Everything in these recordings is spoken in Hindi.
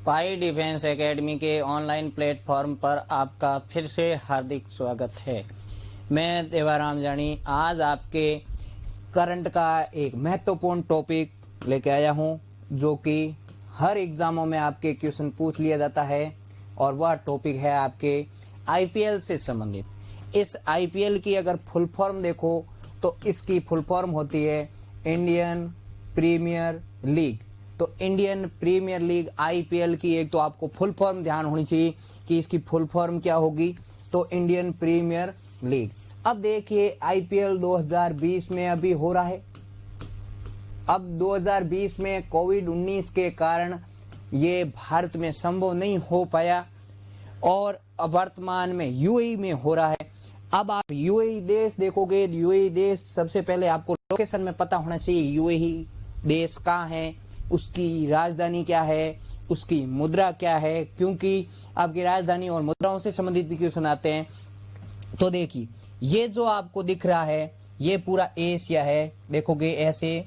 स्पाई डिफेंस एकेडमी के ऑनलाइन प्लेटफॉर्म पर आपका फिर से हार्दिक स्वागत है। मैं देवाराम जानी आज आपके करंट का एक महत्वपूर्ण टॉपिक लेके आया हूं, जो कि हर एग्जामों में आपके क्वेश्चन पूछ लिया जाता है और वह टॉपिक है आपके आईपीएल से संबंधित। इस आईपीएल की अगर फुल फॉर्म देखो तो इसकी फुल फॉर्म होती है इंडियन प्रीमियर लीग। तो इंडियन प्रीमियर लीग आईपीएल की एक तो आपको फुल फॉर्म ध्यान होनी चाहिए कि इसकी फुल फॉर्म क्या होगी, तो इंडियन प्रीमियर लीग। अब देखिए आईपीएल 2020 में अभी हो रहा है। अब 2020 में कोविड-19 के कारण ये भारत में संभव नहीं हो पाया और वर्तमान में यूएई में हो रहा है। अब आप यूएई देश देखोगे, यूएई देश सबसे पहले आपको लोकेशन में पता होना चाहिए यूएई देश कहाँ है, उसकी राजधानी क्या है, उसकी मुद्रा क्या है, क्योंकि आपकी राजधानी और मुद्राओं से संबंधित भी क्वेश्चन आते हैं। तो देखिए ये जो आपको दिख रहा है ये पूरा एशिया है, देखोगे ऐसे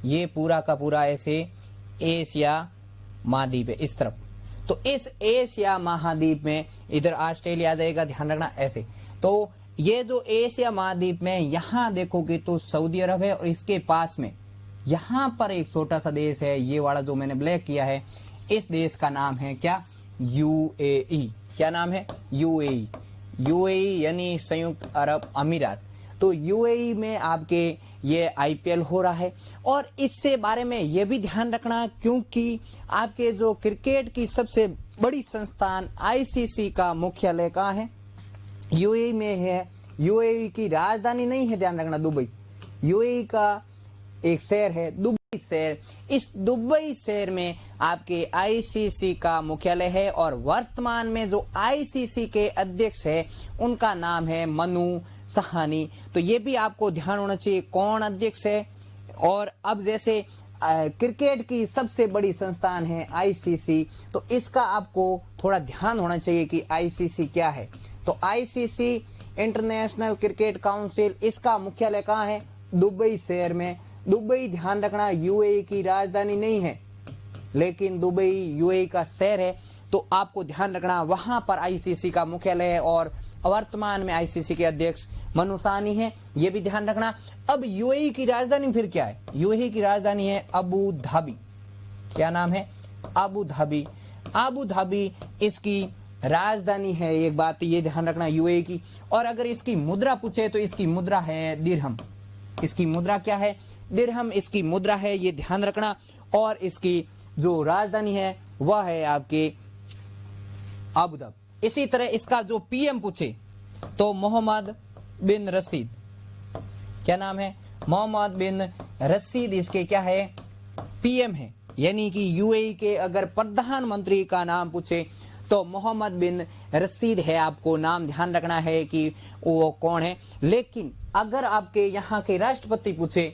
ये पूरा का पूरा ऐसे एशिया महाद्वीप है इस तरफ। तो इस एशिया महाद्वीप में इधर ऑस्ट्रेलिया आ जाएगा, ध्यान रखना ऐसे। तो ये जो एशिया महाद्वीप में यहाँ देखोगे तो सऊदी अरब है और इसके पास में यहाँ पर एक छोटा सा देश है, ये वाला जो मैंने ब्लैक किया है, इस देश का नाम है क्या, यूएई। क्या नाम है, यूएई। यूएई यानी संयुक्त अरब अमीरात। तो यूएई में आपके ये आईपीएल हो रहा है और इससे बारे में ये भी ध्यान रखना, क्योंकि आपके जो क्रिकेट की सबसे बड़ी संस्थान आईसीसी का मुख्यालय कहाँ है, यूएई में है। यूएई की राजधानी नहीं है, ध्यान रखना, दुबई। यूएई का एक शहर है दुबई शहर। इस दुबई शहर में आपके आईसीसी का मुख्यालय है और वर्तमान में जो आईसीसी के अध्यक्ष है उनका नाम है मनु सहानी। तो ये भी आपको ध्यान होना चाहिए कौन अध्यक्ष है। और अब जैसे क्रिकेट की सबसे बड़ी संस्थान है आईसीसी, तो इसका आपको थोड़ा ध्यान होना चाहिए कि आईसीसी क्या है। तो आईसीसी इंटरनेशनल क्रिकेट काउंसिल, इसका मुख्यालय कहाँ है, दुबई शहर में। दुबई ध्यान रखना यूएई की राजधानी नहीं है, लेकिन दुबई यूएई का शहर है। तो आपको ध्यान रखना वहां पर आईसीसी का मुख्यालय है और वर्तमान में आईसीसी के अध्यक्ष मनु सहानी है, ये भी ध्यान रखना। अब यूएई की राजधानी फिर क्या है, यूएई की राजधानी है अबू धाबी। क्या नाम है, अबू धाबी। अबू धाबी इसकी राजधानी है, एक बात ये ध्यान रखना यूएई की। और अगर इसकी मुद्रा पूछे तो इसकी मुद्रा है दिरहम। इसकी मुद्रा क्या है, दिरहम इसकी मुद्रा है, ये ध्यान रखना। और इसकी जो राजधानी है वह है आपके अबू धाबी। इसी तरह इसका जो पीएम पूछे तो मोहम्मद बिन रशीद। क्या नाम है, मोहम्मद बिन रशीद इसके क्या है, पीएम है। यानी कि यूएई के अगर प्रधानमंत्री का नाम पूछे तो मोहम्मद बिन रशीद है, आपको नाम ध्यान रखना है कि वो कौन है। लेकिन अगर आपके यहाँ के राष्ट्रपति पूछे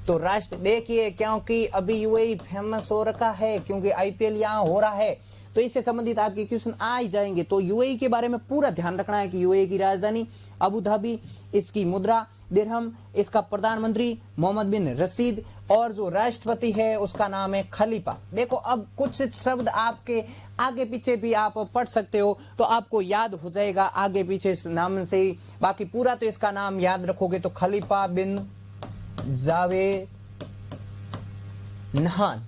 तो राष्ट्र देखिए, क्योंकि अभी यूएई फेमस हो रखा है, क्योंकि आईपीएल यहाँ हो रहा है, तो इससे संबंधित आपके क्वेश्चन आ ही जाएंगे। तो यूएई के बारे में पूरा ध्यान रखना है कि यूएई की राजधानी अबू धाबी, इसकी मुद्रा दिरहम, इसका प्रधानमंत्री मोहम्मद बिन रशीद और जो राष्ट्रपति है उसका नाम है खलीफा। देखो अब कुछ शब्द आपके आगे पीछे भी आप पढ़ सकते हो तो आपको याद हो जाएगा आगे पीछे नाम से ही। बाकी पूरा तो इसका नाम याद रखोगे तो खलीफा बिन जावेद नहान,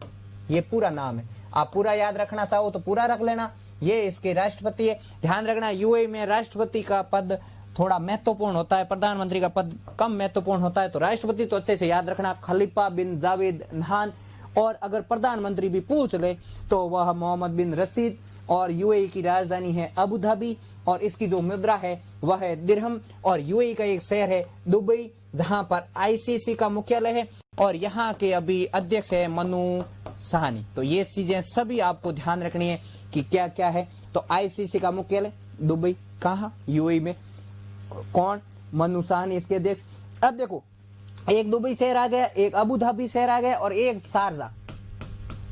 ये पूरा नाम है। आप पूरा याद रखना चाहो तो पूरा रख लेना। ये इसके राष्ट्रपति है। ध्यान रखना यूएई में राष्ट्रपति का पद थोड़ा महत्वपूर्ण होता है, प्रधानमंत्री का पद कम महत्वपूर्ण होता है। तो राष्ट्रपति तो अच्छे से याद रखना, खलीफा बिन जावेद नहान। और अगर प्रधानमंत्री भी पूछ ले तो वह मोहम्मद बिन रशीद। और यूएई की राजधानी है अबू धाबी और इसकी जो मुद्रा है वह है दिरहम। और यूएई का एक शहर है दुबई, जहां पर आईसीसी का मुख्यालय है और यहाँ के अभी अध्यक्ष है मनु सहानी। तो ये चीजें सभी आपको ध्यान रखनी है कि क्या क्या है। तो आईसीसी का मुख्यालय दुबई, कहाँ, यूएई में। कौन, मनु सहानी इसके अध्यक्ष। अब देखो एक दुबई शहर आ गया, एक अबू धाबी शहर आ गया और एक शारजा।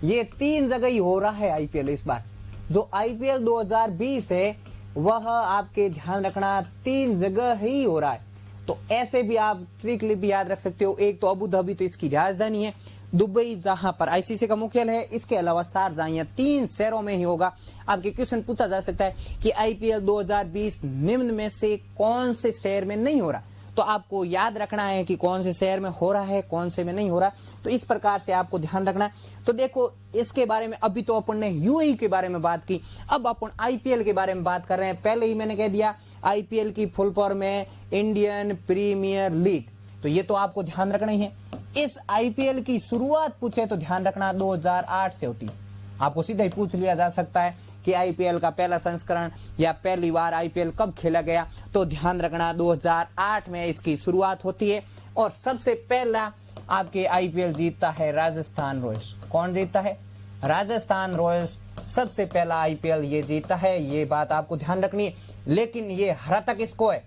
ये तीन जगह ही हो रहा है आईपीएल इस बार। जो आईपीएल 2020 है वह आपके ध्यान रखना तीन जगह ही हो रहा है। तो ऐसे भी आप ट्रिकली भी याद रख सकते हो। एक तो अबू धाबी तो इसकी राजधानी है, दुबई जहां पर आईसीसी का मुख्यालय है, इसके अलावा शारजाह, या 3 शहरों में ही होगा। आपके क्वेश्चन पूछा जा सकता है कि आईपीएल 2020 निम्न में से कौन से शहर में नहीं हो रहा, तो आपको याद रखना है कि कौन से शहर में हो रहा है, कौन से में नहीं हो रहा। तो इस प्रकार से आपको ध्यान रखना है। तो देखो इसके बारे में अभी तो अपन ने यूएई के बारे में बात की, अब अपन आईपीएल के बारे में बात कर रहे हैं। पहले ही मैंने कह दिया आईपीएल की फुल फॉर्म है इंडियन प्रीमियर लीग, तो ये तो आपको ध्यान रखना ही है। इस आईपीएल की शुरुआत पूछे तो ध्यान रखना 2008 से होती है। आपको सीधा ही पूछ लिया जा सकता है कि आईपीएल का पहला संस्करण या पहली बार आईपीएल कब खेला गया, तो ध्यान रखना 2008 में इसकी शुरुआत होती है। और सबसे पहला आपके आईपीएल जीतता है राजस्थान रॉयल्स। कौन जीतता है? राजस्थान रॉयल्स सबसे पहला आईपीएल ये जीतता है, ये बात आपको ध्यान रखनी है। लेकिन ये हराता किसको है?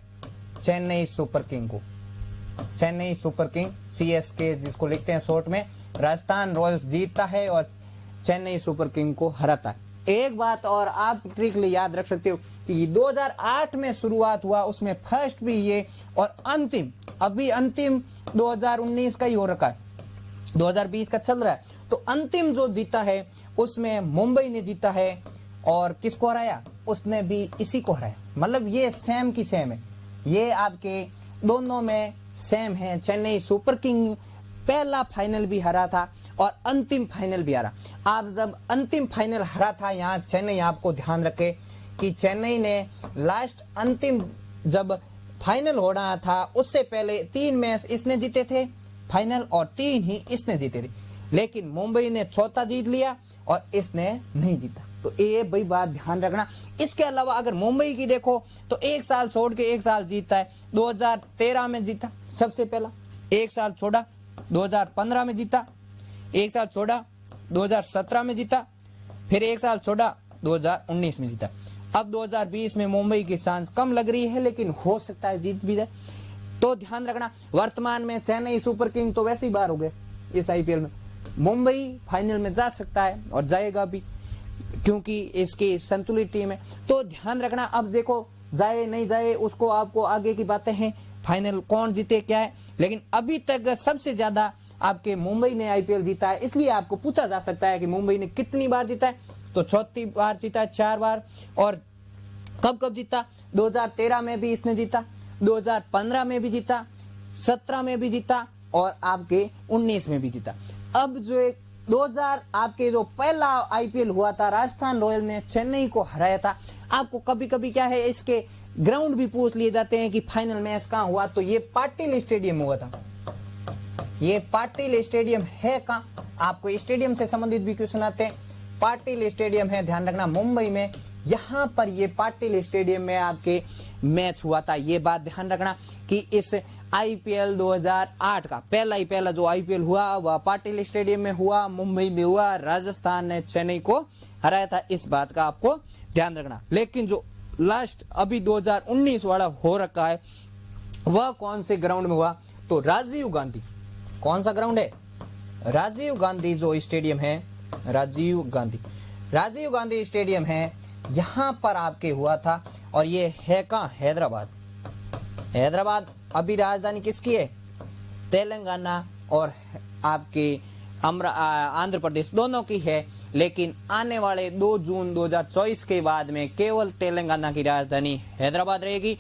चेन्नई सुपर किंग को। चेन्नई सुपर किंग सीएसके जिसको लिखते हैं शॉर्ट में, राजस्थान रॉयल्स जीतता है और चेन्नई सुपर किंग को हराता है। एक बात और आप ट्रिकली याद रख सकते हो कि 2008 में शुरुआत हुआ, उसमें फर्स्ट भी ये और अंतिम अभी अंतिम 2019 का ही हो रखा है, 2020 का चल रहा है। तो अंतिम जो जीता है उसमें मुंबई ने जीता है और किसको हराया? उसने भी इसी को हराया। मतलब ये सेम की सेम है, ये आपके दोनों में सेम है। चेन्नई सुपर किंग पहला फाइनल भी हरा था और अंतिम फाइनल भी हरा। आप जब अंतिम फाइनल हरा था यहाँ चेन्नई, आपको ध्यान रखे कि चेन्नई ने लास्ट अंतिम जब फाइनल हो रहा था उससे पहले 3 मैच इसने जीते थे फाइनल और 3 ही इसने जीते थे। लेकिन मुंबई ने चौथा जीत लिया और इसने नहीं जीता। तो ये भाई बात ध्यान रखना। इसके अलावा अगर मुंबई की देखो तो एक साल छोड़ के एक साल जीतता है। 2013 में जीता सबसे पहला, एक साल छोड़ा 2015 में जीता, एक साल छोड़ा 2017 में जीता, फिर एक साल छोड़ा 2019 में जीता। अब 2020 में मुंबई की चांस कम लग रही है, लेकिन हो सकता है जीत भी जाए। तो ध्यान रखना वर्तमान में चेन्नई सुपर किंग तो वैसे ही बाहर हो गए इस आईपीएल में। मुंबई फाइनल में जा सकता है और जाएगा भी क्योंकि इसकी संतुलित टीम है। तो ध्यान रखना। अब देखो जाए नहीं जाए उसको आपको आगे की बातें हैं, फाइनल कौन जीते क्या है, लेकिन अभी तक सबसे ज्यादा आपके मुंबई ने आईपीएल जीता है। इसलिए आपको पूछा जा सकता है कि मुंबई ने कितनी बार जीता है, तो चौथी बार जीता है, 4 बार। और कब कब जीता? 2013 में भी इसने जीता, 2015 में भी जीता, 17 में भी जीता और आपके 19 में भी जीता। अब जो 2000 आपके जो पहला आईपीएल हुआ था राजस्थान रॉयल ने चेन्नई को हराया था। आपको कभी कभी क्या है इसके ग्राउंड भी पूछ लिए जाते हैं कि फाइनल मैच कहाँ हुआ, तो ये पाटिल स्टेडियम हुआ था। ये पाटिल स्टेडियम है कहाँ? आपको स्टेडियम से संबंधित भी क्वेश्चन आते हैं। पाटिल स्टेडियम है, ध्यान रखना, मुंबई में। यहां पर ये पाटिल स्टेडियम में आपके मैच हुआ था। ये बात ध्यान रखना कि इस आईपीएल 2008 का पहला जो आईपीएल हुआ वह पाटिल स्टेडियम में हुआ, मुंबई में हुआ। राजस्थान ने चेन्नई को हराया था, इस बात का आपको ध्यान रखना। लेकिन जो लास्ट अभी 2019 वाला हो रखा है वह कौन से ग्राउंड में हुआ? तो राजीव गांधी। कौन सा ग्राउंड है? राजीव गांधी जो स्टेडियम है, राजीव गांधी स्टेडियम है, यहां पर आपके हुआ था। और ये है कहां? हैदराबाद। अभी राजधानी किसकी है? तेलंगाना और आपके आंध्र प्रदेश दोनों की है। लेकिन आने वाले 2 जून 2024 के बाद में केवल तेलंगाना की राजधानी हैदराबाद रहेगी,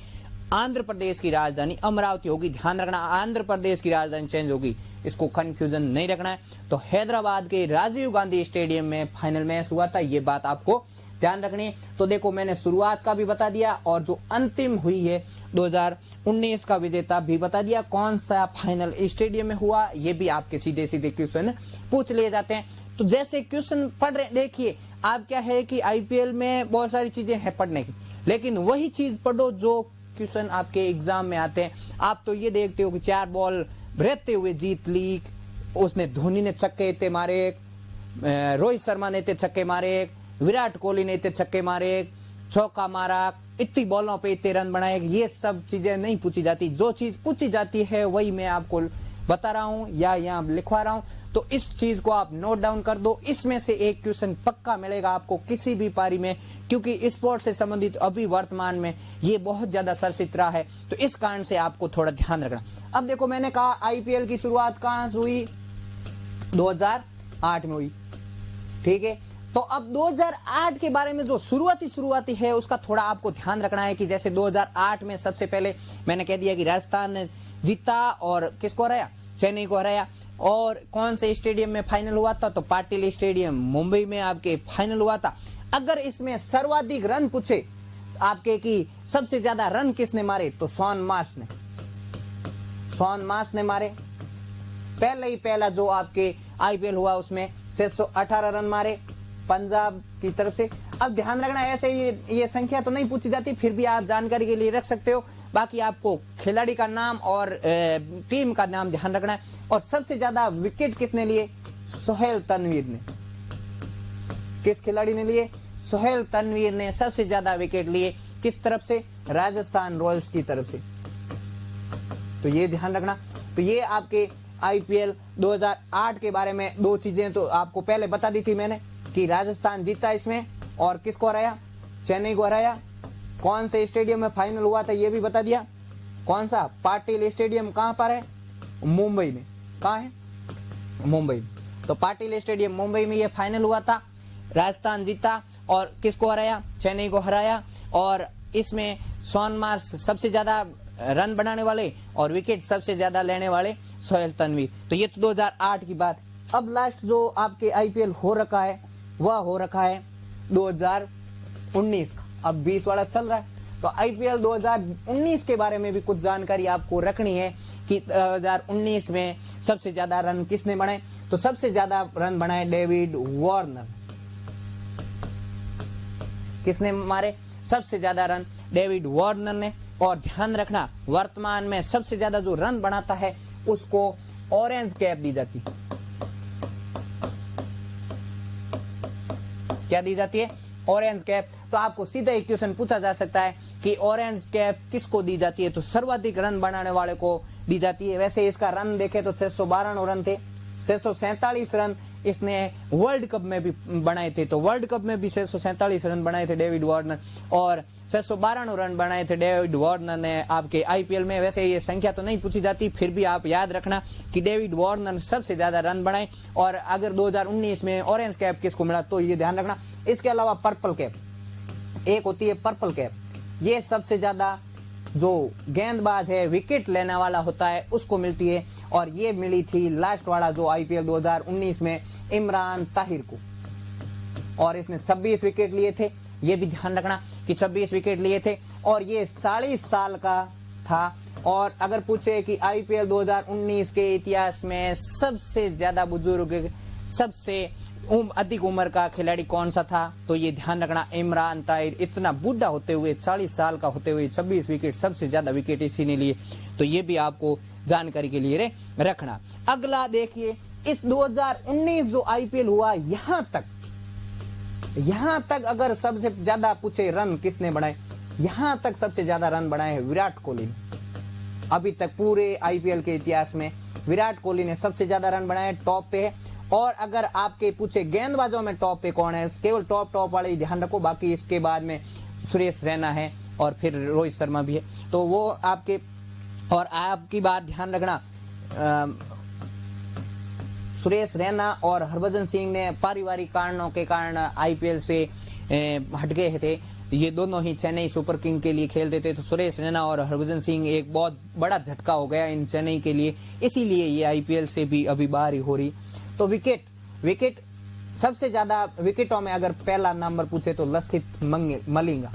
आंध्र प्रदेश की राजधानी अमरावती होगी। ध्यान रखना, आंध्र प्रदेश की राजधानी चेंज होगी, इसको कंफ्यूजन नहीं रखना है। तो हैदराबाद के राजीव गांधी स्टेडियम में फाइनल मैच हुआ था, ये बात आपको ध्यान रखनी है। तो देखो मैंने शुरुआत का भी बता दिया और जो अंतिम हुई है 2019 का विजेता भी बता दिया। कौन सा फाइनल स्टेडियम में हुआ ये भी आपके सीधे सीधे क्वेश्चन पूछ लिए जाते हैं। तो जैसे क्वेश्चन पढ़ रहे, देखिए आप क्या है कि आईपीएल में बहुत सारी चीजें हैं पढ़ने की, लेकिन वही चीज पढ़ो जो क्वेश्चन आपके एग्जाम में आते हैं। आप तो ये देखते हो कि 4 बॉल रहते हुए जीत ली, उसने धोनी ने छक्के इतने मारे, रोहित शर्मा ने इतने छक्के मारे, विराट कोहली ने इतने छक्के मारे, चौका मारा, इतनी बॉलों पे इतने रन बनाए। ये सब चीजें नहीं पूछी जाती। जो चीज पूछी जाती है वही मैं आपको बता रहा हूं या यहाँ लिखवा रहा हूं, तो इस चीज को आप नोट डाउन कर दो। इसमें से एक क्वेश्चन पक्का मिलेगा आपको किसी भी पारी में, क्योंकि स्पोर्ट्स से संबंधित अभी वर्तमान में ये बहुत ज्यादा चर्चित रहा है, तो इस कारण से आपको थोड़ा ध्यान रखना। अब देखो, मैंने कहा आईपीएल की शुरुआत कहां से हुई? 2008 में हुई, ठीक है। तो अब 2008 के बारे में जो शुरुआती है उसका थोड़ा आपको ध्यान रखना है कि जैसे 2008 में सबसे पहले मैंने कह दिया कि राजस्थान ने जीता और किसको हराया? चेन्नई को हराया। और कौन से स्टेडियम में फाइनल हुआ था? तो पाटिल स्टेडियम मुंबई में आपके फाइनल हुआ था। अगर इसमें सर्वाधिक रन पूछे आपके कि सबसे ज्यादा रन किसने मारे, तो शॉन मार्श ने मारे। पहले ही पहला जो आपके आईपीएल हुआ उसमें 618 रन मारे पंजाब की तरफ से। अब ध्यान रखना, ऐसे ये संख्या तो नहीं पूछी जाती, फिर भी आप जानकारी के लिए रख सकते हो। बाकी आपको खिलाड़ी का नाम और टीम का नाम ध्यान रखना है। और सबसे ज्यादा विकेट किसने लिए? सोहेल तनवीर ने। किस खिलाड़ी ने लिए? सोहेल तनवीर ने सबसे ज्यादा विकेट लिए। किस तरफ से? राजस्थान रॉयल्स की तरफ से। तो ये ध्यान रखना। तो ये आपके आईपीएल 2008 के बारे में दो चीजें तो आपको पहले बता दी थी मैंने कि राजस्थान जीता इसमें और किसको हराया? चेन्नई को हराया। कौन से स्टेडियम में फाइनल हुआ था ये भी बता दिया। कौन सा? पाटिल स्टेडियम। कहां पर है? मुंबई में। कहां है? मुंबई। तो पाटिल स्टेडियम मुंबई में ये फाइनल हुआ था। राजस्थान जीता और किसको हराया? चेन्नई को हराया। और इसमें शॉन मार्श सबसे ज्यादा रन बनाने वाले और विकेट सबसे ज्यादा लेने वाले सोहेल तनवीर। तो ये तो 2008 की बात। अब लास्ट जो आपके आईपीएल हो रखा है वह हो रखा है 2019 का। अब 20 वाला चल रहा है, तो आईपीएल 2019 के बारे में भी कुछ जानकारी आपको रखनी है कि 2019 में सबसे ज्यादा रन किसने बनाए। तो सबसे ज्यादा रन बनाए डेविड वार्नर। किसने मारे सबसे ज्यादा रन? डेविड वार्नर ने। और ध्यान रखना, वर्तमान में सबसे ज्यादा जो रन बनाता है उसको ऑरेंज कैप दी जाती है। क्या दी जाती है? Orange cap. तो आपको सीधा एक क्वेश्चन पूछा जा सकता है कि ऑरेंज कैप किसको दी जाती है? तो सर्वाधिक रन बनाने वाले को दी जाती है। वैसे इसका रन देखे तो 612 रन थे। 647 रन इसने वर्ल्ड कप में भी बनाए थे। तो वर्ल्ड कप में भी 647 रन बनाए थे डेविड वार्नर और 612 रन बनाए थे डेविड वार्नर ने आपके आईपीएल में। वैसे ये संख्या तो नहीं पूछी जाती, फिर भी आप याद रखना कि डेविड वार्नर सबसे ज्यादा रन बनाए। और अगर 2019 में ऑरेंज कैप किसको मिला तो ये ध्यान रखना। इसके अलावा पर्पल कैप एक होती है, पर्पल कैप। ये सबसे ज्यादा जो गेंदबाज है, विकेट लेने वाला होता है, उसको मिलती है। और ये मिली थी लास्ट वाला जो आईपीएल 2019 में इमरान ताहिर को, और इसने 26 विकेट लिए थे। ये भी ध्यान रखना कि 26 विकेट लिए थे और ये 40 साल का था। और अगर पूछे कि आईपीएल 2019 के इतिहास में सबसे ज्यादा बुजुर्ग, सबसे अधिक उम्र का खिलाड़ी कौन सा था, तो ये ध्यान रखना इमरान ताहिर। इतना बूढ़ा होते हुए, 40 साल का होते हुए 26 विकेट, सबसे ज्यादा विकेट इसी ने लिए। तो ये भी आपको जानकारी के लिए रखना। अगला देखिए, इस 2019 जो आईपीएल हुआ यहां तक अगर सबसे ज्यादा पूछे रन किसने बनाए, यहां तक सबसे ज्यादा रन बनाए हैं विराट कोहली ने। अभी तक पूरे आईपीएल के इतिहास में विराट कोहली ने सबसे ज्यादा रन बनाए, टॉप पे है। और अगर आपके पूछे गेंदबाजों में टॉप पे कौन है, केवल टॉप वाले ही ध्यान रखो, बाकी इसके बाद में सुरेश रैना है और फिर रोहित शर्मा भी है। तो वो आपके, और आपकी बात ध्यान रखना, सुरेश रैना और हरभजन सिंह ने पारिवारिक कारणों के कारण आईपीएल से हट गए थे। ये दोनों ही चेन्नई सुपर किंग के लिए खेलते थे। तो सुरेश रैना और हरभजन सिंह एक बहुत बड़ा झटका हो गया इन चेन्नई के लिए, इसीलिए ये आईपीएल से भी अभी बाहर ही हो रही। तो विकेट सबसे ज्यादा विकेटों में अगर पहला नंबर पूछे तो लसित मलिंगा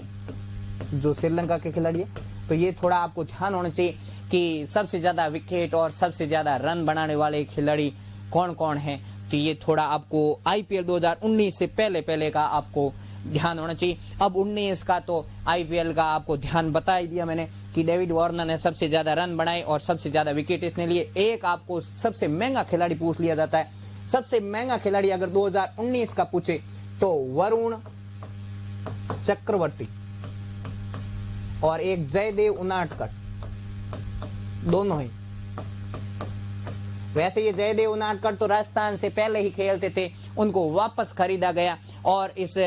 जो श्रीलंका के खिलाड़ी है। तो ये थोड़ा आपको ध्यान होना चाहिए कि सबसे ज्यादा विकेट और सबसे ज्यादा रन बनाने वाले खिलाड़ी कौन कौन हैं। तो ये थोड़ा आपको आईपीएल 2019 से पहले का आपको ध्यान होना चाहिए। अब 19 का तो आईपीएल का आपको ध्यान बता ही दिया मैंने कि डेविड वार्नर ने सबसे ज्यादा रन बनाए और सबसे ज्यादा विकेट इसने लिए। एक आपको सबसे महंगा खिलाड़ी पूछ लिया जाता है। सबसे महंगा खिलाड़ी अगर 2019 का पूछे तो वरुण चक्रवर्ती और एक जयदेव उनाडकट, दोनों ही वैसे ये जयदेव उनादकर तो राजस्थान से पहले ही खेलते थे, उनको वापस खरीदा गया और इस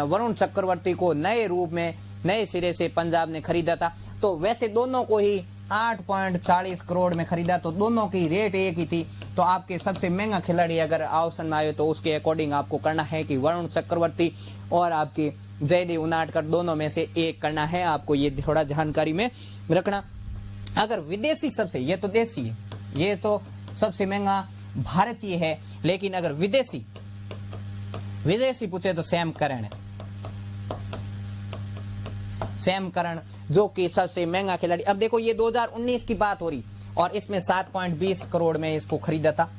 वरुण चक्रवर्ती को नए रूप में नए सिरे से पंजाब ने खरीदा था। तो वैसे दोनों को ही 8.40 करोड़ में खरीदा, तो दोनों की रेट एक ही थी। तो आपके सबसे महंगा खिलाड़ी अगर ऑप्शन में आए तो उसके अकॉर्डिंग आपको करना है कि वरुण चक्रवर्ती और आपके जयदेव उनादकर दोनों में से एक करना है। आपको ये थोड़ा जानकारी में रखना। अगर विदेशी सबसे, ये तो देसी है, ये तो सबसे महंगा भारतीय है, लेकिन अगर विदेशी पूछे तो सैम करन है। सैम करन जो कि सबसे महंगा खिलाड़ी। अब देखो ये 2019 की बात हो रही और इसमें 7.20 करोड़ में इसको खरीदा था,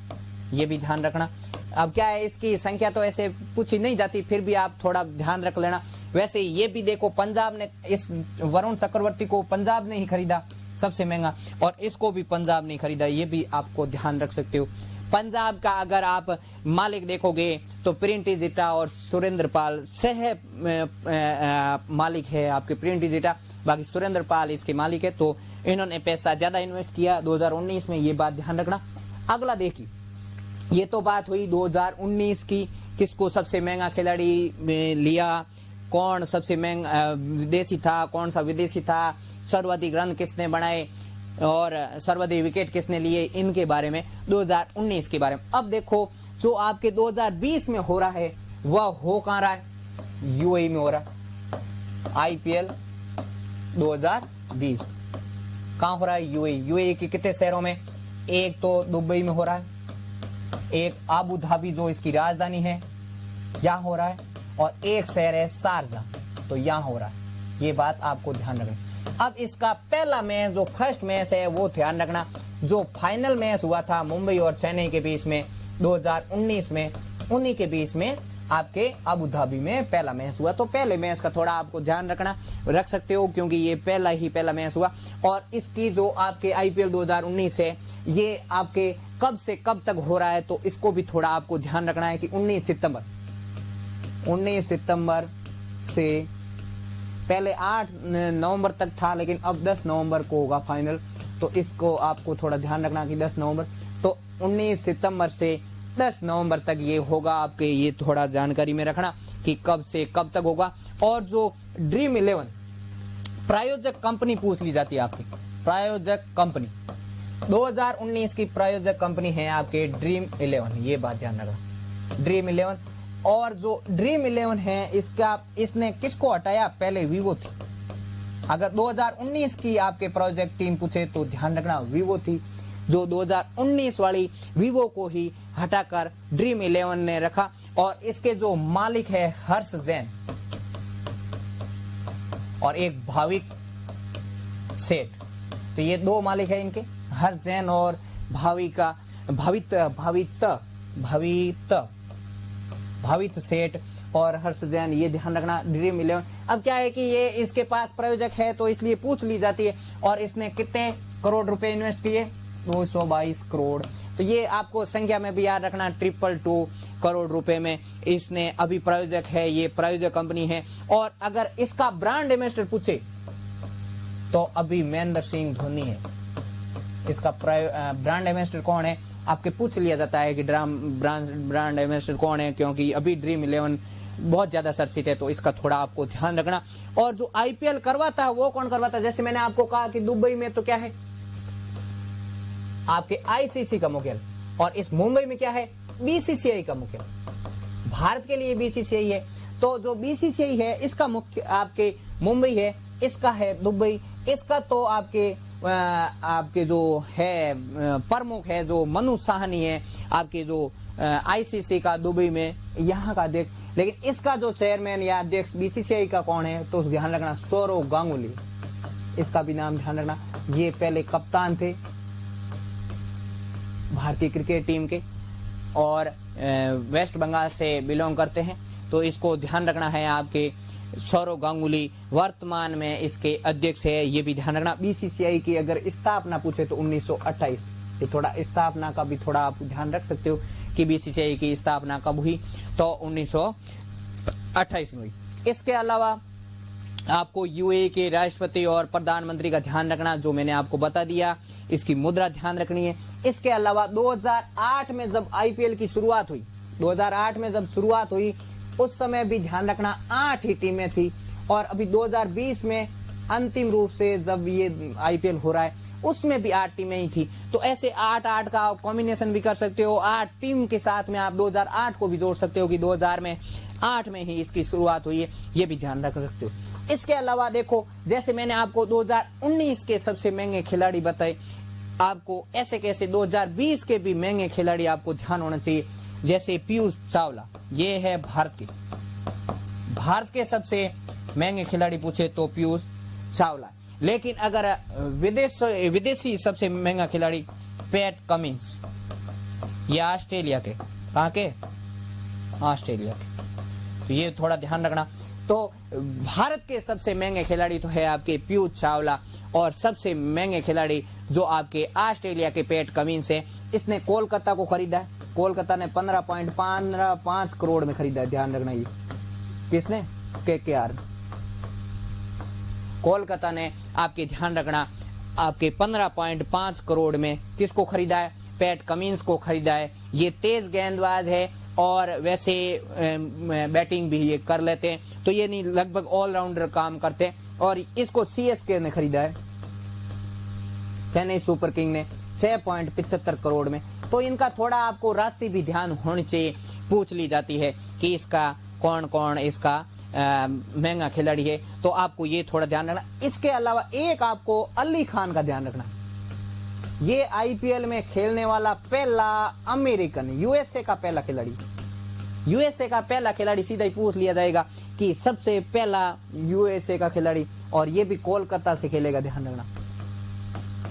ये भी ध्यान रखना। अब क्या है, इसकी संख्या तो ऐसे पूछी नहीं जाती, फिर भी आप थोड़ा ध्यान रख लेना। वैसे ये भी देखो पंजाब ने इस वरुण चक्रवर्ती को पंजाब ने ही खरीदा सबसे महंगा, और इसको भी पंजाब ने खरीदा, ये भी आपको ध्यान रख सकते हो। पंजाब का अगर आप मालिक देखोगे तो प्रिंटी जिटा और सुरेंद्र पाल सह मालिक है आपके प्रिंटी जिटा, बाकी सुरेंद्र पाल इसके मालिक है। तो इन्होंने पैसा ज्यादा इन्वेस्ट किया 2019 में, ये बात ध्यान रखना। अगला देखिए, ये तो बात हुई 2019 की, किसको सबसे महंगा खिलाड़ी लिया, कौन सबसे महंगा विदेशी था, कौन सा विदेशी था, सर्वाधिक रन किसने बनाए और सर्वाधिक विकेट किसने लिए, इनके बारे में 2019 के बारे में। अब देखो जो आपके 2020 में हो रहा है वह हो कहां रहा है, यूएई में हो रहा है। आईपीएल 2020 कहां हो रहा है, यूएई के कितने शहरों में, एक तो दुबई में हो रहा है, एक आबू धाबी जो इसकी राजधानी है यहां हो रहा है, और एक शहर है शारजा, तो यहां हो रहा है। ये बात आपको ध्यान रखना। अब इसका पहला मैच जो फर्स्ट मैच है वो ध्यान रखना, जो फाइनल मैच हुआ था मुंबई और चेन्नई के बीच में 2019 में, उन्हीं के बीच में आपके अबू धाबी में पहला मैच हुआ। तो पहले मैच का थोड़ा आपको ध्यान रख सकते हो, क्योंकि ये पहला मैच हुआ। और इसकी जो आपके आईपीएल 2019 है ये आपके कब से कब तक हो रहा है, तो इसको भी थोड़ा आपको ध्यान रखना है कि 19 सितंबर से पहले 8 नवंबर तक था, लेकिन अब 10 नवंबर को होगा फाइनल। तो इसको आपको थोड़ा ध्यान रखना कि 10 नवंबर, तो 19 सितंबर से 10 नवंबर तक ये होगा आपके, ये थोड़ा जानकारी में रखना कि कब से कब तक होगा। और जो ड्रीम 11 प्रायोजक कंपनी पूछ ली जाती है आपकी, प्रायोजक कंपनी 2019 की प्रायोजक कंपनी है आपके ड्रीम 11, ये बात ध्यान रखना, ड्रीम 11। और जो ड्रीम 11 है इसने किसको हटाया, पहले वीवो थी। अगर 2019 की आपके प्रोजेक्ट टीम पूछे तो ध्यान रखना वीवो थी, जो 2019 वाली वीवो को ही हटाकर ड्रीम 11 ने रखा। और इसके जो मालिक है हर्ष जैन और एक भाविक सेठ, तो ये दो मालिक है इनके, हर्ष जैन और भावित सेठ और हर्ष जैन, ये ध्यान रखना ड्रीम 11। अब क्या है कि ये इसके पास प्रायोजक है तो इसलिए पूछ ली जाती है। और इसने कितने करोड़ रुपए इन्वेस्ट किए, 222 करोड़। तो ये आपको संख्या में भी याद रखना, 222 करोड़ रुपए में इसने अभी प्रायोजक है, ये प्रायोजक कंपनी है। और अगर इसका ब्रांड एम्बेसडर पूछे तो अभी महेंद्र सिंह धोनी है इसका ब्रांड एम्बेसडर। कौन है आपके पूछ लिया जाता है कि ब्रांड एम्बेसडर कौन है, क्योंकि अभी ड्रीम 11 बहुत ज्यादा चर्चित है, तो इसका थोड़ा आपको ध्यान रखना। और जो आईपीएल करवाता है वो कौन करवाता है, जैसे मैंने आपको कहा कि दुबई में तो क्या है आपके आईसीसी का मुख्यालय, और इस मुंबई में क्या है बीसीसीआई का मुख्यालय। भारत के लिए बीसीसीआई है, तो जो बीसीसीआई है इसका मुख्य आपके मुंबई है, इसका है दुबई। इसका तो आपके जो है प्रमुख है जो मनु साहनी है आपके जो आईसीसी का दुबई में, यहाँ का अध्यक्ष। लेकिन इसका जो चेयरमैन या अध्यक्ष बीसीसीआई का कौन है, तो ध्यान रखना सौरव गांगुली, इसका भी नाम ध्यान रखना। ये पहले कप्तान थे भारतीय क्रिकेट टीम के और वेस्ट बंगाल से बिलोंग करते हैं, तो इसको ध्यान रखना है। आपके सौरव गांगुली वर्तमान में इसके अध्यक्ष है, ये भी ध्यान रखना। बीसीसीआई की अगर स्थापना पूछे तो 1928, ये थोड़ा स्थापना का भी थोड़ा आप ध्यान रख सकते हो कि बीसीसीआई की स्थापना कब हुई, तो 1928 में हुई। इसके अलावा आपको यूएई के राष्ट्रपति और प्रधानमंत्री का ध्यान रखना, जो मैंने आपको बता दिया। इसकी मुद्रा ध्यान रखनी है। इसके अलावा 2008 में जब आईपीएल की शुरुआत हुई, 2008 में जब शुरुआत हुई उस समय भी ध्यान रखना 8 ही टीमें थी, और अभी 2020 में अंतिम रूप से जब ये आईपीएल हो रहा है उसमें भी 8 टीमें ही थी। तो ऐसे 8-8 का कॉम्बिनेशन भी कर सकते हो। 8 टीम के साथ में आप 2008 को भी जोड़ सकते हो कि 2008 में ही इसकी शुरुआत हुई है, ये भी ध्यान रख सकते हो। इसके अलावा देखो, जैसे मैंने आपको 2019 के सबसे महंगे खिलाड़ी बताए, आपको ऐसे कैसे 2020 के भी महंगे खिलाड़ी आपको ध्यान होना चाहिए। जैसे पीयूष चावला, ये है भारत के सबसे महंगे खिलाड़ी पूछे तो पीयूष चावला। लेकिन अगर विदेशी सबसे महंगा खिलाड़ी पैट कमिंस, ये ऑस्ट्रेलिया के, कहाँ के? ऑस्ट्रेलिया के। तो ये थोड़ा ध्यान रखना। तो भारत के सबसे महंगे खिलाड़ी तो है आपके पीयूष चावला, और सबसे महंगे खिलाड़ी जो आपके ऑस्ट्रेलिया के पैट कमिंस है। इसने कोलकाता को खरीदा है। कोलकाता ने 15.5 करोड़ में खरीदा है, ध्यान रखना। ये किसने? केकेआर। कोलकाता ने, आपके ध्यान रखना, आपके 15.5 करोड़ में किसको खरीदा है? पैट कमिंस को खरीदा है। ये तेज गेंदबाज है और वैसे बैटिंग भी ये कर लेते हैं, तो ये नहीं, लगभग ऑलराउंडर काम करते हैं। और इसको सीएसके ने खरीदा है, चेन्नई सुपर किंग ने 6.75 करोड़ में। तो इनका थोड़ा आपको राशि भी ध्यान होनी चाहिए। पूछ ली जाती है कि इसका कौन कौन इसका महंगा खिलाड़ी है, तो आपको ये थोड़ा ध्यान रखना। इसके अलावा एक आपको अली खान का ध्यान रखना। ये आईपीएल में खेलने वाला पहला अमेरिकन, यूएसए का पहला खिलाड़ी, यूएसए का पहला खिलाड़ी। सीधा ही पूछ लिया जाएगा कि सबसे पहला यूएसए का खिलाड़ी, और ये भी कोलकाता से खेलेगा, ध्यान रखना।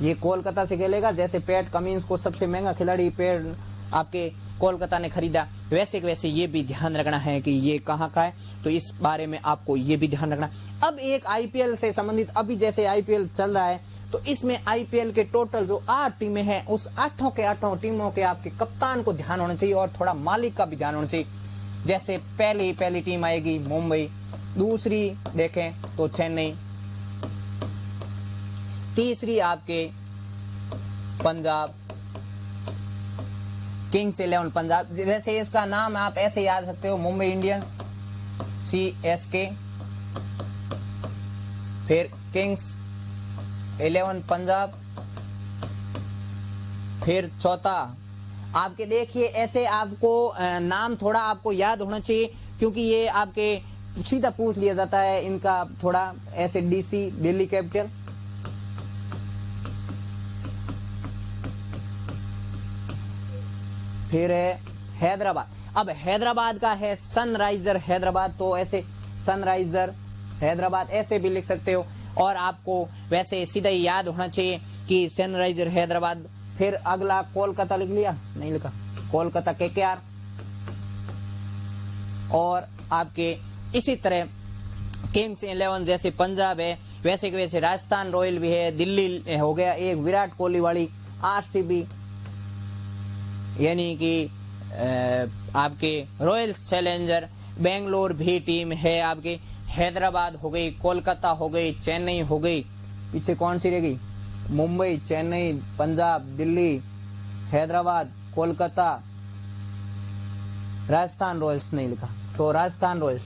ये कोलकाता से खेलेगा। जैसे पैट कमिंस को सबसे महंगा खिलाड़ी पैट आपके कोलकाता ने खरीदा, वैसे ये भी ध्यान रखना है कि ये कहाँ का है। तो इस बारे में आपको ये भी ध्यान रखना। अब एक आईपीएल से संबंधित, अभी जैसे आईपीएल चल रहा है, तो इसमें आईपीएल के टोटल जो 8 टीमें हैं, उस 8 के 8 टीमों के आपके कप्तान को ध्यान होना चाहिए, और थोड़ा मालिक का भी ध्यान होना चाहिए। जैसे पहली टीम आएगी मुंबई, दूसरी देखें तो चेन्नई, तीसरी आपके पंजाब, किंग्स 11 पंजाब। जैसे इसका नाम आप ऐसे याद सकते हो, मुंबई इंडियंस, सीएसके, फिर किंग्स 11 पंजाब, फिर चौथा आपके, देखिए ऐसे आपको नाम थोड़ा आपको याद होना चाहिए, क्योंकि ये आपके सीधा पूछ लिया जाता है इनका थोड़ा ऐसे। डीसी, दिल्ली कैपिटल, फिर है हैदराबाद। अब हैदराबाद का है सनराइजर हैदराबाद, तो ऐसे सनराइजर हैदराबाद ऐसे भी लिख सकते हो, और आपको वैसे सीधा ही याद होना चाहिए कि सनराइजर हैदराबाद। फिर अगला कोलकाता लिख लिया, नहीं लिखा, कोलकाता केकेआर। और आपके इसी तरह किंग्स 11 जैसे पंजाब है, वैसे राजस्थान रॉयल भी है, दिल्ली हो गया एक विराट कोहली वाली, आरसीबी, यानी कि आपके रॉयल चैलेंजर बेंगलोर भी टीम है आपकी। हैदराबाद हो गई, कोलकाता हो गई, चेन्नई हो गई, पीछे कौन सी रह गई? मुंबई, चेन्नई, पंजाब, दिल्ली, हैदराबाद, कोलकाता, राजस्थान रॉयल्स नहीं लिखा, तो राजस्थान रॉयल्स,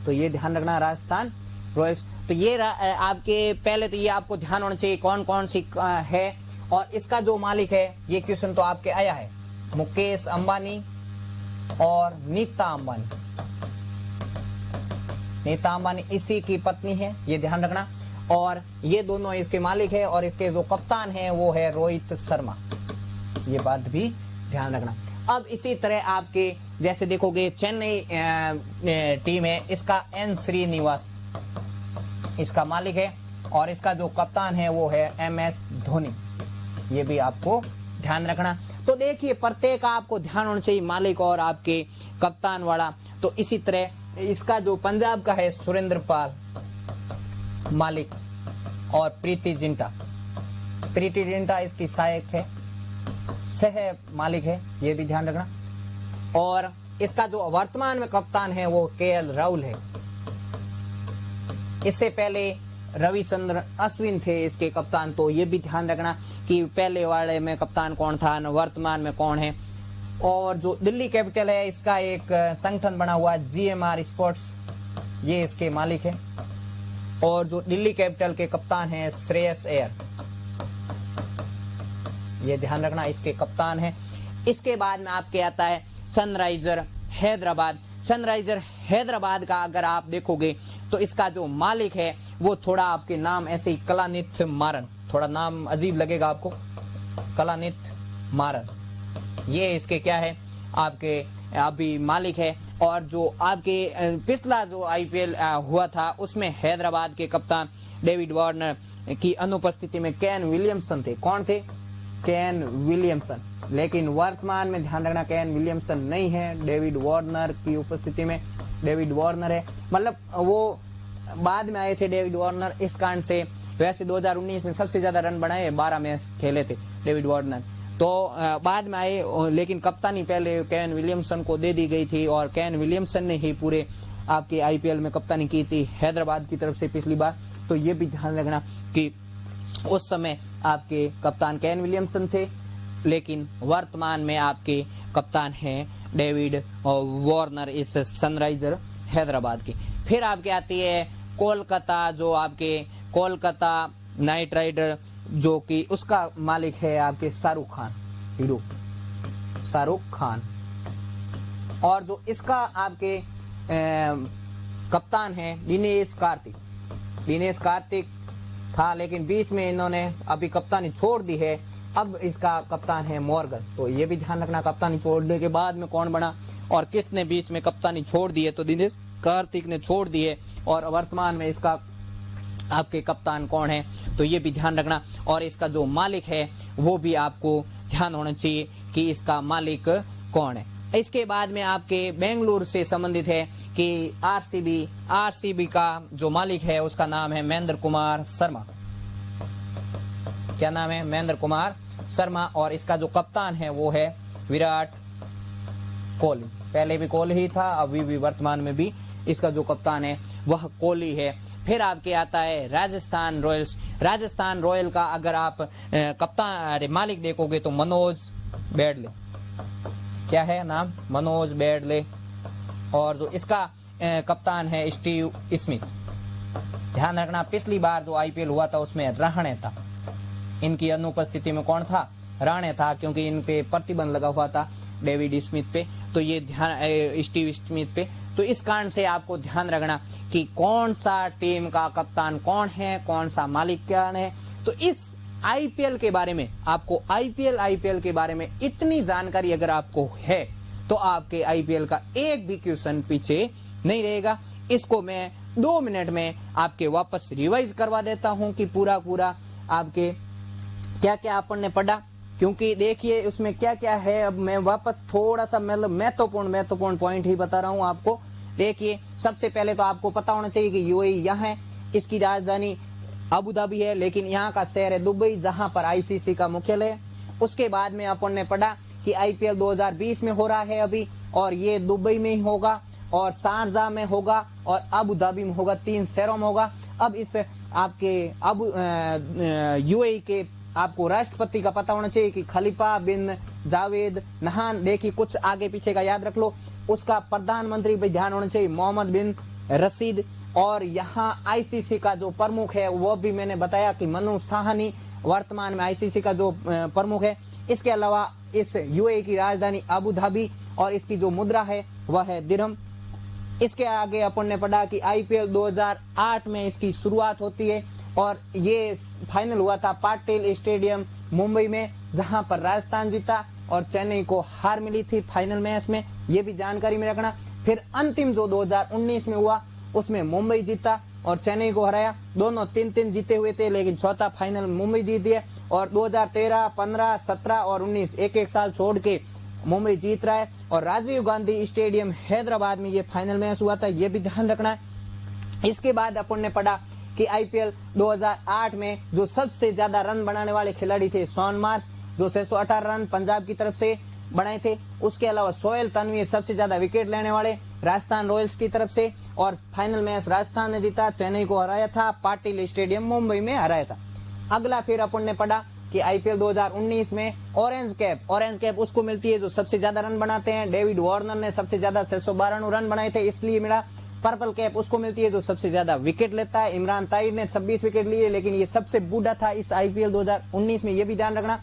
तो ये ध्यान रखना, राजस्थान रॉयल्स। तो ये आपके पहले तो ये आपको ध्यान होना चाहिए कौन कौन सी है, और इसका जो मालिक है, ये क्वेश्चन तो आपके आया है, मुकेश अंबानी और नीता अंबानी। नीता अंबानी इसी की पत्नी है, ये ध्यान रखना। और ये दोनों इसके मालिक है, और इसके जो कप्तान है वो है रोहित शर्मा, ये बात भी ध्यान रखना। अब इसी तरह आपके जैसे देखोगे चेन्नई टीम है, इसका एन श्रीनिवास इसका मालिक है, और इसका जो कप्तान है वो है MS धोनी, ये भी आपको ध्यान रखना। तो देखिए प्रत्येक आपको ध्यान होना चाहिए मालिक और आपके कप्तान वाला। तो इसी तरह इसका जो पंजाब का है सुरेंद्र पाल मालिक, और प्रीति जिंटा इसकी सहायक है, सह मालिक है, ये भी ध्यान रखना। और इसका जो वर्तमान में कप्तान है वो KL राहुल है, इससे पहले रविचंद्रन अश्विन थे इसके कप्तान। तो ये भी ध्यान रखना कि पहले वाले में कप्तान कौन था, वर्तमान में कौन है। और जो दिल्ली कैपिटल है इसका एक संगठन बना हुआ है GMR स्पोर्ट्स, ये इसके मालिक है। और जो दिल्ली कैपिटल के कप्तान हैं श्रेयस अय्यर, ये ध्यान रखना इसके कप्तान है। इसके बाद में आपके आता है सनराइजर हैदराबाद। सनराइजर हैदराबाद का अगर आप देखोगे तो इसका जो मालिक है वो थोड़ा आपके नाम ऐसे ही कलानिथ मारन, थोड़ा नाम अजीब लगेगा आपको, कलानिथ मारन, ये इसके क्या है आपके अभी मालिक है। और जो आपके पिछला जो IPL हुआ था उसमें हैदराबाद के कप्तान डेविड वार्नर की अनुपस्थिति में केन विलियमसन थे। कौन थे? Kane Williamson. लेकिन वर्तमान में ध्यान रखना केन विलियमसन नहीं है, डेविड वार्नर की उपस्थिति में डेविड वार्नर है। मतलब वो बाद में आए थे डेविड वार्नर, इस कारण से। वैसे 2019 में सबसे ज्यादा रन बनाए, 12 मैच खेले थे डेविड वार्नर, तो बाद में आए। लेकिन कप्तानी पहले केन विलियमसन को दे दी गई थी और केन विलियमसन ने ही पूरे आपके IPL में कप्तानी की थी हैदराबाद की तरफ से पिछली बार। तो ये भी ध्यान रखना कि उस समय आपके कप्तान केन विलियमसन थे, लेकिन वर्तमान में आपके कप्तान हैं डेविड वार्नर इस सनराइजर हैदराबाद की। फिर आपके आती है कोलकाता, जो आपके कोलकाता नाइट राइडर, जो कि उसका मालिक है आपके शाहरुख खान, हीरो शाहरुख खान। और जो इसका आपके कप्तान है दिनेश कार्तिक। दिनेश कार्तिक था लेकिन बीच में इन्होंने अभी कप्तानी छोड़ दी है, अब इसका कप्तान है मॉर्गन। तो ये भी ध्यान रखना कप्तानी छोड़ने के बाद में कौन बना और किसने बीच में कप्तानी छोड़ दी है। तो दिनेश कार्तिक ने छोड़ दी है और वर्तमान में इसका आपके कप्तान कौन है, तो ये भी ध्यान रखना। और इसका जो मालिक है वो भी आपको ध्यान होना चाहिए कि इसका मालिक कौन है। इसके बाद में आपके बेंगलुरु से संबंधित है कि आरसीबी का जो मालिक है उसका नाम है महेंद्र कुमार शर्मा। क्या नाम है? महेंद्र कुमार शर्मा। और इसका जो कप्तान है वो है विराट कोहली। पहले भी कोहली ही था, अभी भी वर्तमान में भी इसका जो कप्तान है वह कोहली है। फिर आपके आता है राजस्थान रॉयल्स। राजस्थान रॉयल का अगर आप कप्तान मालिक देखोगे तो मनोज बेडले। क्या है नाम? मनोज बेडले। और जो इसका कप्तान है स्टीव स्मिथ। ध्यान रखना पिछली बार जो IPL हुआ था उसमें रहाणे था, इनकी अनुपस्थिति में कौन था? रहाणे था, क्योंकि इन पे प्रतिबंध लगा हुआ था डेविड स्मिथ पे, तो ये ध्यान स्टीव स्मिथ पे। तो इस कारण से आपको ध्यान रखना कि कौन सा टीम का कप्तान कौन है, कौन सा मालिक कौन है। तो इस IPL के बारे में आपको IPL के बारे में इतनी जानकारी अगर आपको है तो आपके IPL का एक भी क्वेश्चन पीछे नहीं रहेगा। इसको मैं 2 मिनट में आपके वापस रिवाइज करवा देता हूं कि पूरा आपके क्या क्या अपन ने पढ़ा, क्योंकि देखिए उसमें क्या क्या है। अब मैं वापस थोड़ा सा मतलब महत्वपूर्ण पॉइंट ही बता रहा हूं आपको। देखिए सबसे पहले तो आपको पता होना चाहिए कि UAE यहाँ है, इसकी राजधानी अबू धाबी है, लेकिन यहाँ का शहर है दुबई, जहां पर ICC का मुख्यालय है। उसके बाद में अपन ने पढ़ा कि IPL 2020 में हो रहा है अभी, और ये दुबई में ही होगा और शारजाह में होगा और अबू धाबी में होगा, 3 शहरों में होगा। अब इस आपके UAE के आपको राष्ट्रपति का पता होना चाहिए कि खलीफा बिन जावेद नहान। देखिए कुछ आगे पीछे का याद रख लो। उसका प्रधानमंत्री भी ध्यान होना चाहिए मोहम्मद बिन रशीद। और यहाँ ICC का जो प्रमुख है वो भी मैंने बताया कि मनु साहनी वर्तमान में ICC का जो प्रमुख है। इसके अलावा इस UAE की राजधानी अबू धाबी और इसकी जो मुद्रा है वह है दिरहम। इसके आगे अपन ने पढ़ा कि IPL 2008 में इसकी शुरुआत होती है और ये फाइनल हुआ था पाटिल स्टेडियम मुंबई में, जहां पर राजस्थान जीता और चेन्नई को हार मिली थी फाइनल मैच में, ये भी जानकारी में रखना। फिर अंतिम जो 2019 में हुआ उसमें मुंबई जीता और चेन्नई को हराया। दोनों 3-3 जीते हुए थे, लेकिन चौथा फाइनल मुंबई जीत दिया। और 2013, 15, 17 और 19 एक साल छोड़ के मुंबई जीत रहा है। और राजीव गांधी स्टेडियम हैदराबाद में ये फाइनल मैच हुआ था, ये भी ध्यान रखना है। इसके बाद अपन ने पढ़ा कि IPL 2008 में जो सबसे ज्यादा रन बनाने वाले खिलाड़ी थे शॉन मार्श, जो 618 रन पंजाब की तरफ से बनाए थे। उसके अलावा सोहेल तनवीर सबसे ज्यादा विकेट लेने वाले राजस्थान रॉयल्स की तरफ से, और फाइनल मैच राजस्थान ने जीता, चेन्नई को हराया था, पाटिल स्टेडियम मुंबई में हराया था। अगला फिर अपन ने पढ़ा कि आईपीएल 2019 में ऑरेंज कैप उसको मिलती है जो सबसे ज्यादा रन बनाते हैं। डेविड वार्नर ने सबसे ज्यादा 692 रन बनाए थे, इसलिए मिला। पर्पल कैप उसको मिलती है जो सबसे ज्यादा विकेट लेता है। इमरान ताहिर ने 26 विकेट लिए, लेकिन ये सबसे बूढ़ा था इस आईपीएल 2019 में, ये भी ध्यान रखना।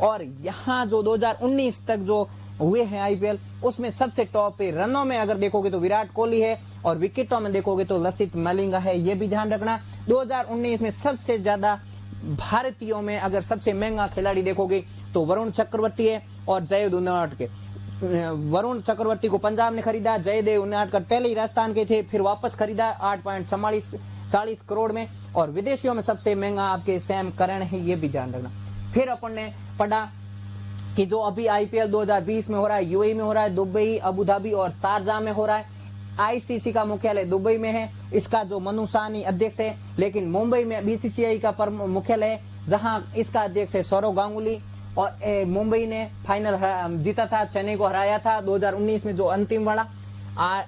और यहाँ जो 2019 तक जो हुए हैं आईपीएल, उसमें सबसे टॉप पे रनों में अगर देखोगे तो विराट कोहली है, और विकेटों में देखोगे तो लसित मलिंगा है, ये भी ध्यान रखना। 2019 में सबसे ज्यादा भारतीयों में अगर सबसे महंगा खिलाड़ी देखोगे तो वरुण चक्रवर्ती है और जयदेव उनादकर। वरुण चक्रवर्ती को पंजाब ने खरीदा, जयदेव उनादकर पहले ही राजस्थान के थे, फिर वापस खरीदा 8.40 करोड़ में। और विदेशियों में सबसे महंगा आपके सैम करन है, ये भी ध्यान रखना। फिर अपन ने पढ़ा कि जो अभी आईपीएल 2020 में हो रहा है, यूएई में हो रहा है, दुबई, अबू धाबी और शारजाह में हो रहा है। आईसीसी का मुख्यालय दुबई में है, इसका जो मनु साहनी अध्यक्ष है, लेकिन मुंबई में बीसीसीआई का मुख्यालय है, जहां इसका अध्यक्ष है सौरव गांगुली। और मुंबई ने फाइनल जीता था, चेन्नई को हराया था 2019 में जो अंतिम वाला।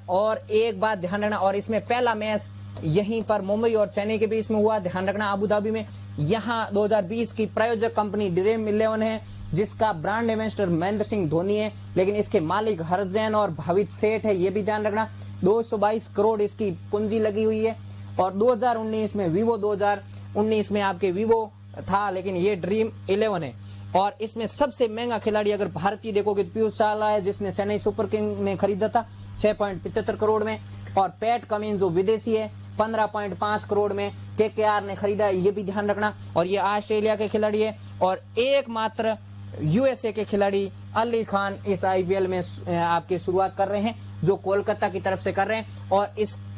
और एक बात ध्यान रखना, और इसमें पहला मैच यहीं पर मुंबई और चेन्नई के बीच में हुआ, ध्यान रखना, अबू धाबी में। यहाँ 2020 की प्रायोजक कंपनी ड्रीम 11 है, जिसका ब्रांड एम्बेसडर महेंद्र सिंह धोनी है, लेकिन इसके मालिक हरजैन और भावित सेठ है, ये भी ध्यान रखना। 222 करोड़ इसकी पूंजी लगी हुई है। और 2019 में वीवो 2019 में आपके वीवो था, लेकिन ये ड्रीम 11 है। और इसमें सबसे महंगा खिलाड़ी अगर भारतीय देखोगे तो पीयूष चावला है, जिसने चेन्नई सुपर किंग में खरीदा था 6.75 करोड़ में। और पैट कमिंस जो विदेशी है 15.5 करोड़ में केकेआर ने खरीदा, ये भी ध्यान रखना। और ये ऑस्ट्रेलिया के खिलाड़ी है। और एकमात्र यूएसए के खिलाड़ी अली खान इस आईपीएल में आपकी शुरुआत कर रहे हैं, जो कोलकाता की तरफ से कर रहे हैं। और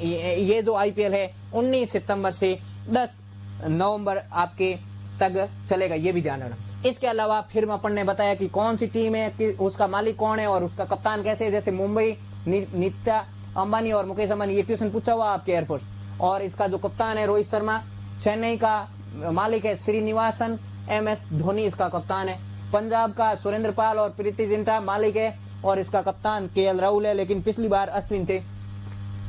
ये जो आईपीएल है 19 सितंबर से 10 नवंबर आपके तक चलेगा, ये भी ध्यान रखना। इसके अलावा फिर अपन ने बताया कि कौन सी टीम है, कि उसका मालिक कौन है और उसका कप्तान कैसे है। जैसे मुंबई नीता अंबानी और मुकेश अंबानी, ये क्वेश्चन पूछा हुआ आपके एयरपोर्ट। और इसका जो कप्तान है रोहित शर्मा। चेन्नई का मालिक है श्रीनिवासन, MS धोनी इसका कप्तान है। पंजाब का सुरेंद्र पाल और प्रीति जिंटा मालिक है, और इसका कप्तान KL राहुल है, लेकिन पिछली बार अश्विन थे।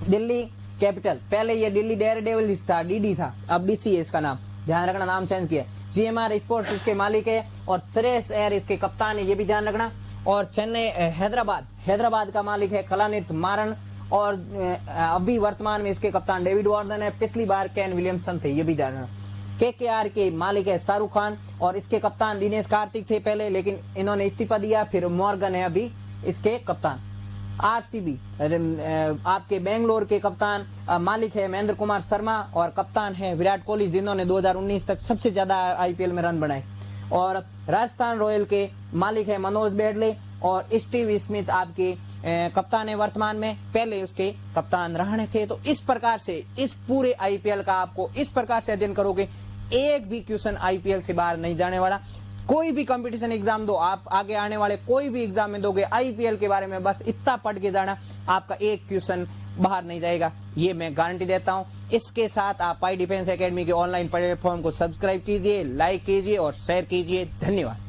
दिल्ली कैपिटल, पहले ये दिल्ली डेयरडेविल्स था, DD था, अब DC है इसका नाम, ध्यान रखना, नाम चेंज किया। GMR स्पोर्ट्स इसके मालिक है, और श्रेयस अय्यर इसके कप्तान है, ये भी ध्यान रखना। और चेन्नई हैदराबाद का मालिक है कलानित मारन, और अभी वर्तमान में इसके कप्तान डेविड वार्नर है, पिछली बार केन विलियमसन थे, ये भी ध्यान रखना। KKR के मालिक है शाहरुख खान, और इसके कप्तान दिनेश कार्तिक थे पहले, लेकिन इन्होंने इस्तीफा दिया। फिर मॉर्गन है अभी इसके कप्तान। RCB आपके बेंगलोर के कप्तान मालिक है महेंद्र कुमार शर्मा, और कप्तान है विराट कोहली, जिन्होंने 2019 तक सबसे ज्यादा आईपीएल में रन बनाए। और राजस्थान रॉयल के मालिक है मनोज बेडले, और स्टीव स्मिथ आपके कप्तान है वर्तमान में, पहले उसके कप्तान रहने थे। तो इस प्रकार से इस पूरे आईपीएल का आपको इस प्रकार से अध्ययन करोगे, एक भी क्वेश्चन आईपीएल से बाहर नहीं जाने वाला। कोई भी कंपटीशन एग्जाम दो, आप आगे आने वाले कोई भी एग्जाम में दोगे, आईपीएल के बारे में बस इतना पढ़ के जाना, आपका एक क्वेश्चन बाहर नहीं जाएगा, ये मैं गारंटी देता हूं। इसके साथ आप पाई डिफेंस एकेडमी के ऑनलाइन प्लेटफॉर्म को सब्सक्राइब कीजिए, लाइक कीजिए और शेयर कीजिए। धन्यवाद।